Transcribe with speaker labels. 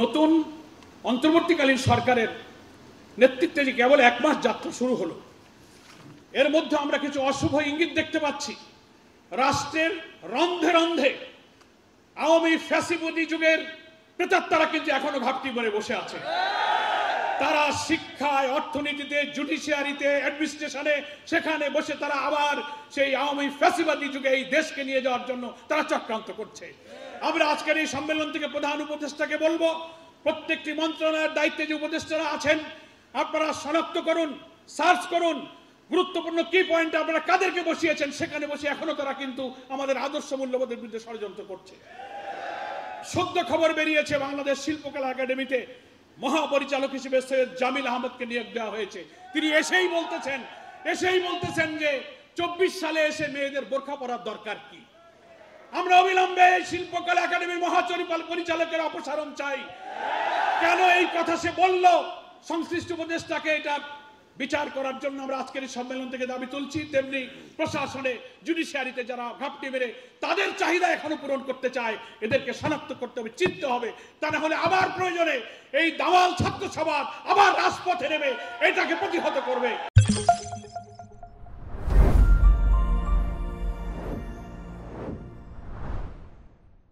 Speaker 1: নতুন অন্তর্বর্তীকালীন সরকারের নেতৃত্বে যে কেবল এক মাস যাত্রা শুরু হলো, এর মধ্যে আমরা কিছু অশুভ ইঙ্গিত দেখতে পাচ্ছি। রাষ্ট্রের রন্ধে রন্ধে আওয়ামী ফ্যাসিবাদী যুগের প্রেতাত্মারা কিন্তু এখনো ঘাপটি মেরে বসে আছে। তারা শিক্ষায়, অর্থনীতিতে, জুডিশিয়ারিতে, অ্যাডমিনিস্ট্রেশনে সেখানে বসে তারা আবার সেই আওয়ামী ফ্যাসিবাদী যুগে এই দেশকে নিয়ে যাওয়ার জন্য তারা চক্রান্ত করছে। আমরা আজকের এই সম্মেলন থেকে প্রধান উপদেষ্টাকে বলবো, প্রত্যেকটি মন্ত্রণালয়ের দায়িত্বে যে উপদেষ্টারা আছেন আপনারা শনাক্ত করুন, সার্চ করুন, গুরুত্বপূর্ণ কি পয়েন্টে আপনারা কাদেরকে বসিয়েছেন, সেখানে বসে এখনো তারা কিন্তু আমাদের আদর্শ মূল্যবোধের বিরুদ্ধে ষড়যন্ত্র করছে। সদ্য খবর বেরিয়েছে বাংলাদেশ শিল্পকলা একাডেমিতে মহাপরিচালক হিসেবে সৈয়দ জামিল আহমদকে নিয়োগ দেওয়া হয়েছে। তিনি এসেই বলতেছেন যে 24 সালে এসে মেয়েদের বোরখা পরার দরকার কি। আমরা অবিলম্বে শিল্পকলা একাডেমির মহাপরিচালকের অপসারণ চাই। কেন এই কথা সে বলল, সংশ্লিষ্ট উপদেষ্টাকে এটা বিচার করার জন্য আমরা আজকের এই সম্মেলন থেকে দাবি তুলছি। তেমনি প্রশাসনে, জুডিশিয়ারিতে যারা ঘাপটি মেরে তাদের চাহিদা এখনো পূরণ করতে চায়, এদেরকে শনাক্ত করতে হবে, চিনতে হবে। তা না হলে আবার প্রয়োজনে এই দাওয়াল ছাত্র সভা আবার রাজপথে নেমে এটাকে প্রতিহত করবে।